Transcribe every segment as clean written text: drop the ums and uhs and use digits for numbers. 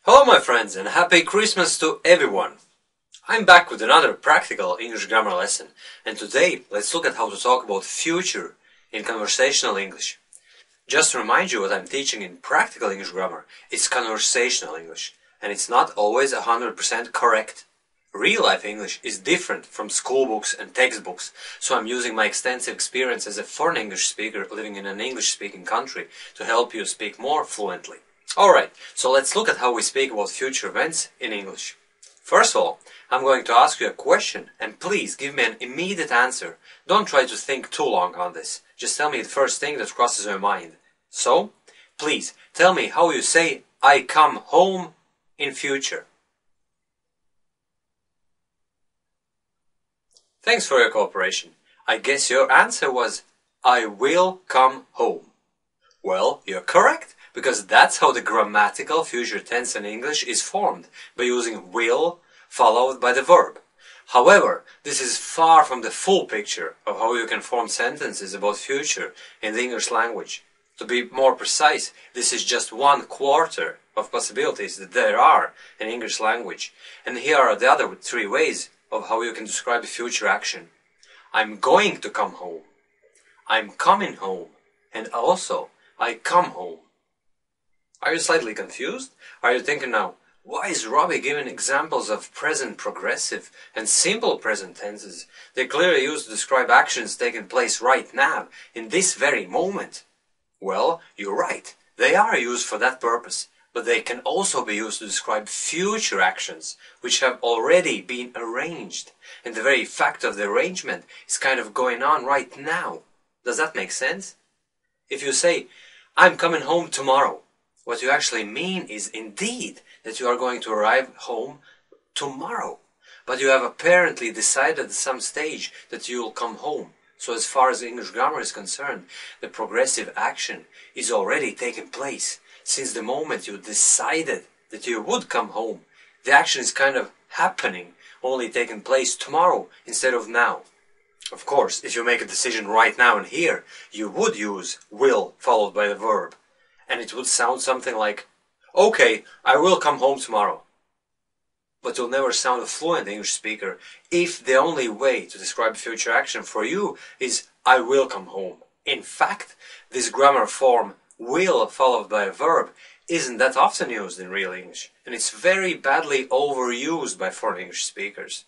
Hello my friends and happy Christmas to everyone! I'm back with another practical English grammar lesson, and today let's look at how to talk about future in conversational English. Just to remind you what I'm teaching in practical English grammar, it's conversational English, and it's not always 100% correct. Real life English is different from school books and textbooks, so I'm using my extensive experience as a foreign English speaker living in an English-speaking country to help you speak more fluently. Alright, so let's look at how we speak about future events in English. First of all, I'm going to ask you a question, and please give me an immediate answer. Don't try to think too long on this. Just tell me the first thing that crosses your mind. So, please, tell me how you say I come home in future. Thanks for your cooperation. I guess your answer was I will come home. Well, you're correct, because that's how the grammatical future tense in English is formed, by using will followed by the verb. However, this is far from the full picture of how you can form sentences about future in the English language. To be more precise, this is just 1/4 of possibilities that there are in English language. And here are the other 3 ways of how you can describe a future action. I'm going to come home. I'm coming home. And also, I come home. Are you slightly confused? Are you thinking now, why is Robbie giving examples of present progressive and simple present tenses? They're clearly used to describe actions taking place right now, in this very moment. Well, you're right. They are used for that purpose, but they can also be used to describe future actions, which have already been arranged. And the very fact of the arrangement is kind of going on right now. Does that make sense? If you say, I'm coming home tomorrow, what you actually mean is indeed that you are going to arrive home tomorrow. But you have apparently decided at some stage that you will come home. So as far as English grammar is concerned, the progressive action is already taking place. Since the moment you decided that you would come home, the action is kind of happening, only taking place tomorrow instead of now. Of course, if you make a decision right now and here, you would use will followed by the verb. And it would sound something like, okay, I will come home tomorrow. But you'll never sound a fluent English speaker if the only way to describe future action for you is I will come home. In fact, this grammar form, will followed by a verb, isn't that often used in real English. And it's very badly overused by foreign English speakers.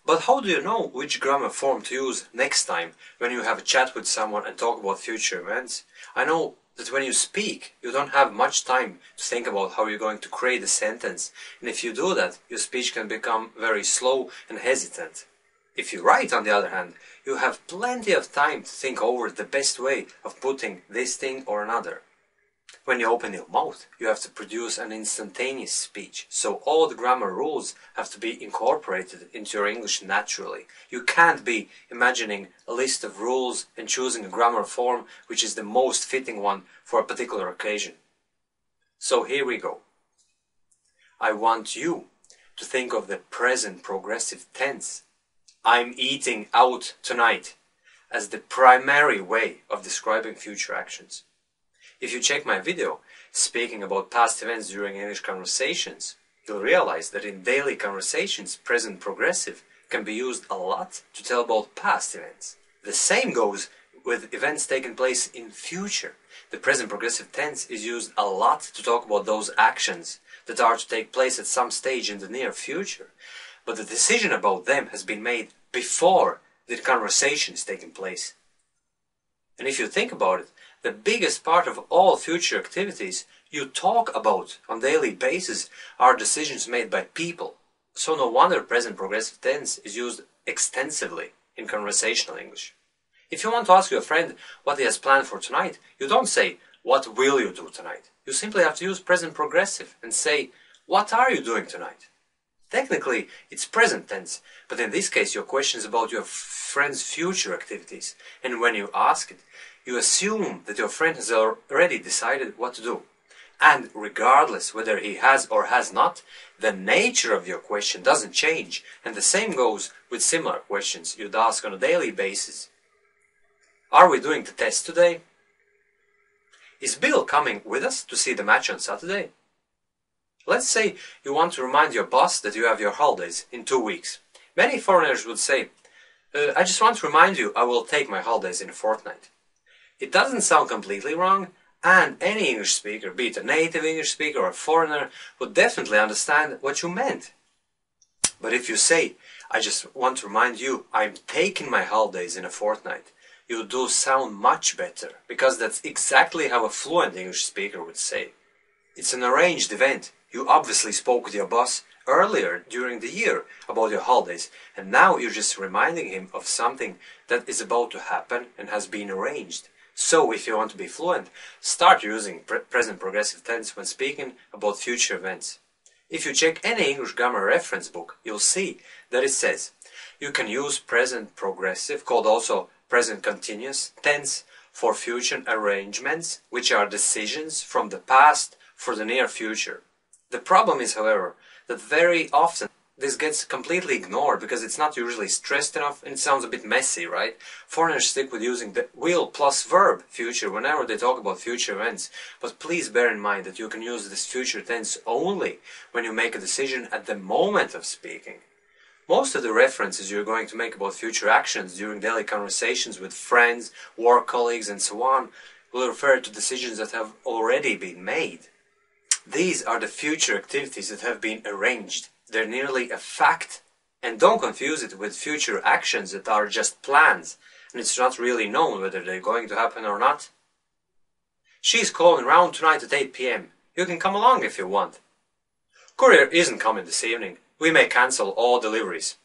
But how do you know which grammar form to use next time when you have a chat with someone and talk about future events? I know that when you speak, you don't have much time to think about how you're going to create a sentence, and if you do that, your speech can become very slow and hesitant. If you write, on the other hand, you have plenty of time to think over the best way of putting this thing or another. When you open your mouth, you have to produce an instantaneous speech, so all the grammar rules have to be incorporated into your English naturally. You can't be imagining a list of rules and choosing a grammar form which is the most fitting one for a particular occasion. So here we go. I want you to think of the present progressive tense, I'm eating out tonight, as the primary way of describing future actions. If you check my video speaking about past events during English conversations, you'll realize that in daily conversations, present progressive can be used a lot to tell about past events. The same goes with events taking place in future. The present progressive tense is used a lot to talk about those actions that are to take place at some stage in the near future. But the decision about them has been made before the conversation is taking place. And if you think about it, the biggest part of all future activities you talk about on a daily basis are decisions made by people. So no wonder present progressive tense is used extensively in conversational English. If you want to ask your friend what he has planned for tonight, you don't say, what will you do tonight? You simply have to use present progressive and say, what are you doing tonight? Technically, it's present tense, but in this case your question is about your friend's future activities, and when you ask it, you assume that your friend has already decided what to do. And regardless whether he has or has not, the nature of your question doesn't change, and the same goes with similar questions you'd ask on a daily basis. Are we doing the test today? Is Bill coming with us to see the match on Saturday? Let's say you want to remind your boss that you have your holidays in 2 weeks. Many foreigners would say, I just want to remind you I will take my holidays in a fortnight. It doesn't sound completely wrong, and any English speaker, be it a native English speaker or a foreigner, would definitely understand what you meant. But if you say, I just want to remind you I'm taking my holidays in a fortnight, you do sound much better, because that's exactly how a fluent English speaker would say. It's an arranged event. You obviously spoke with your boss earlier during the year about your holidays, and now you're just reminding him of something that is about to happen and has been arranged. So if you want to be fluent, start using present progressive tense when speaking about future events. If you check any English grammar reference book, you'll see that it says you can use present progressive, called also present continuous tense, for future arrangements, which are decisions from the past for the near future. The problem is, however, that very often this gets completely ignored because it's not usually stressed enough and it sounds a bit messy, right? Foreigners stick with using the will plus verb future whenever they talk about future events. But please bear in mind that you can use this future tense only when you make a decision at the moment of speaking. Most of the references you're going to make about future actions during daily conversations with friends, work colleagues and so on will refer to decisions that have already been made. These are the future activities that have been arranged. They're nearly a fact. And don't confuse it with future actions that are just plans, and it's not really known whether they're going to happen or not. She's calling round tonight at 8 p.m. You can come along if you want. Courier isn't coming this evening. We may cancel all deliveries.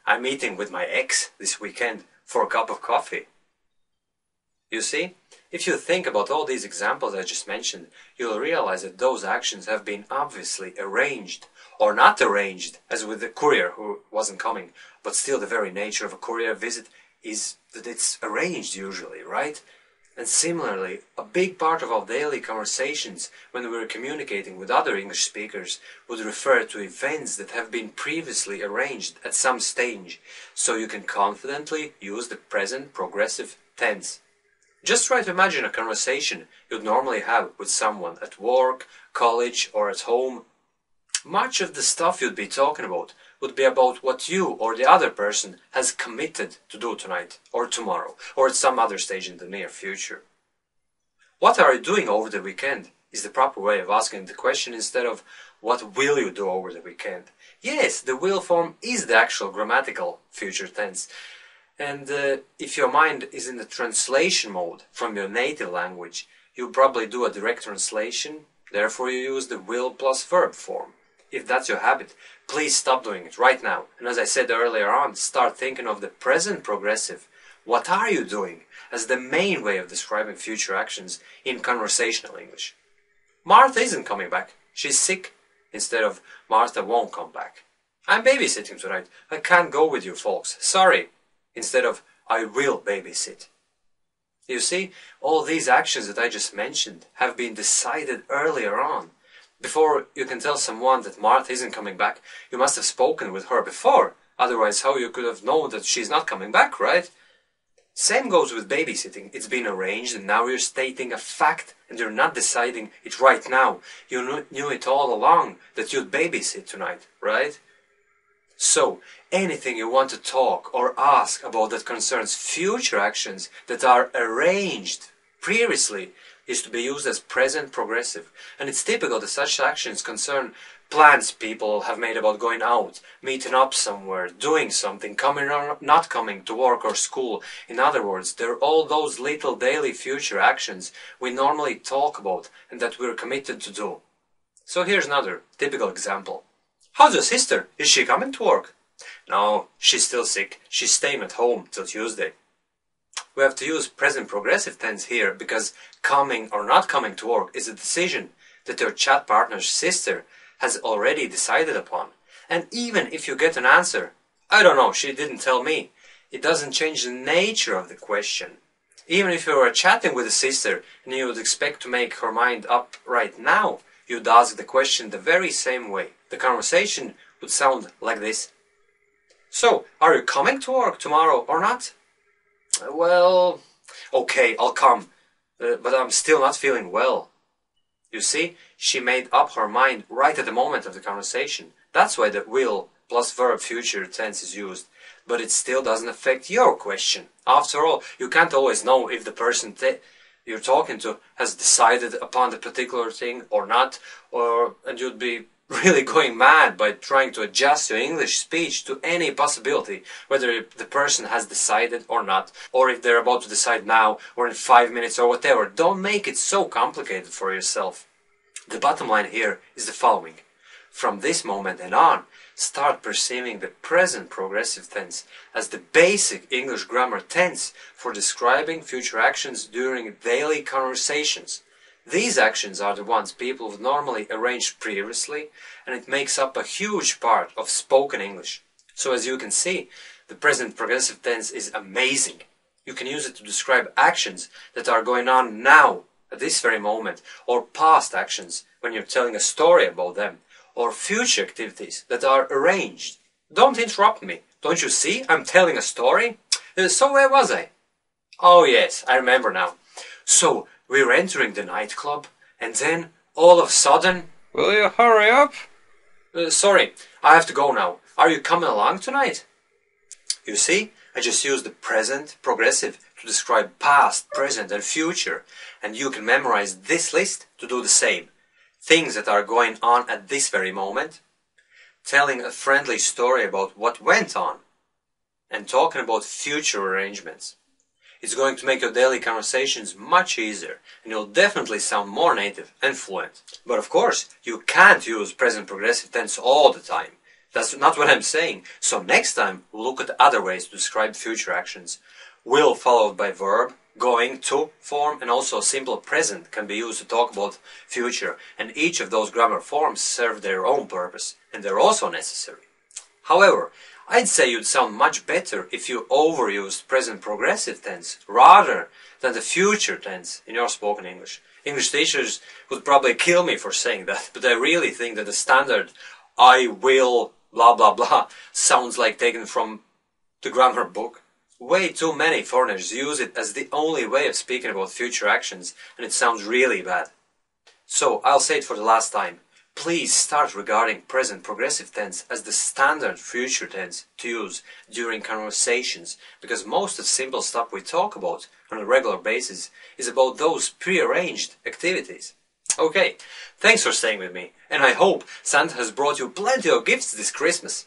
I'm meeting with my ex this weekend for a cup of coffee. You see, if you think about all these examples I just mentioned, you'll realize that those actions have been obviously arranged, or not arranged, as with the courier who wasn't coming, but still the very nature of a courier visit is that it's arranged usually, right? And similarly, a big part of our daily conversations when we're communicating with other English speakers would refer to events that have been previously arranged at some stage, so you can confidently use the present progressive tense. Just try to imagine a conversation you'd normally have with someone at work, college, or at home. Much of the stuff you'd be talking about would be about what you or the other person has committed to do tonight, or tomorrow, or at some other stage in the near future. What are you doing over the weekend is the proper way of asking the question instead of what will you do over the weekend. Yes, the will form is the actual grammatical future tense. And if your mind is in the translation mode from your native language, you probably do a direct translation, therefore you use the will plus verb form. If that's your habit, please stop doing it right now. And as I said earlier on, start thinking of the present progressive, what are you doing, as the main way of describing future actions in conversational English. Martha isn't coming back, she's sick, instead of Martha won't come back. I'm babysitting tonight, I can't go with you folks, sorry. Instead of, I will babysit. You see, all these actions that I just mentioned have been decided earlier on. Before you can tell someone that Martha isn't coming back, you must have spoken with her before. Otherwise, how you could have known that she's not coming back, right? Same goes with babysitting. It's been arranged and now you're stating a fact and you're not deciding it right now. You knew it all along that you'd babysit tonight, right? So, anything you want to talk or ask about that concerns future actions that are arranged previously is to be used as present progressive. And it's typical that such actions concern plans people have made about going out, meeting up somewhere, doing something, coming or not coming to work or school. In other words, they're all those little daily future actions we normally talk about and that we're committed to do. So here's another typical example. How's your sister? Is she coming to work? No, she's still sick. She's staying at home till Tuesday. We have to use present progressive tense here because coming or not coming to work is a decision that your chat partner's sister has already decided upon. And even if you get an answer, I don't know, she didn't tell me, it doesn't change the nature of the question. Even if you were chatting with a sister and you would expect to make her mind up right now, you'd ask the question the very same way. The conversation would sound like this. So, are you coming to work tomorrow or not? Well, okay, I'll come, but I'm still not feeling well. You see, she made up her mind right at the moment of the conversation. That's why the will plus verb future tense is used. But it still doesn't affect your question. After all, you can't always know if the person you're talking to has decided upon the particular thing or not, and you'd be really going mad by trying to adjust your English speech to any possibility, whether the person has decided or not, or if they're about to decide now, or in 5 minutes, or whatever. Don't make it so complicated for yourself. The bottom line here is the following. From this moment and on, start perceiving the present progressive tense as the basic English grammar tense for describing future actions during daily conversations. These actions are the ones people would normally arrange previously, and it makes up a huge part of spoken English. So as you can see, the present progressive tense is amazing. You can use it to describe actions that are going on now, at this very moment, or past actions when you're telling a story about them, or future activities that are arranged. Don't interrupt me. Don't you see? I'm telling a story. So where was I? Oh yes, I remember now. So we were entering the nightclub, and then, all of a sudden... Will you hurry up? Sorry, I have to go now. Are you coming along tonight? You see, I just used the present progressive to describe past, present and future, and you can memorize this list to do the same. Things that are going on at this very moment, telling a friendly story about what went on, and talking about future arrangements. It's going to make your daily conversations much easier, and you'll definitely sound more native and fluent. But of course, you can't use present progressive tense all the time. That's not what I'm saying. So next time, we'll look at other ways to describe future actions. Will followed by verb, going to form, and also simple present can be used to talk about future, and each of those grammar forms serve their own purpose, and they're also necessary. However, I'd say you'd sound much better if you overused present progressive tense rather than the future tense in your spoken English. English teachers would probably kill me for saying that, but I really think that the standard I will blah blah blah sounds like taken from the grammar book. Way too many foreigners use it as the only way of speaking about future actions, and it sounds really bad. So I'll say it for the last time. Please start regarding present progressive tense as the standard future tense to use during conversations, because most of the simple stuff we talk about on a regular basis is about those prearranged activities. Okay, thanks for staying with me, and I hope Santa has brought you plenty of gifts this Christmas.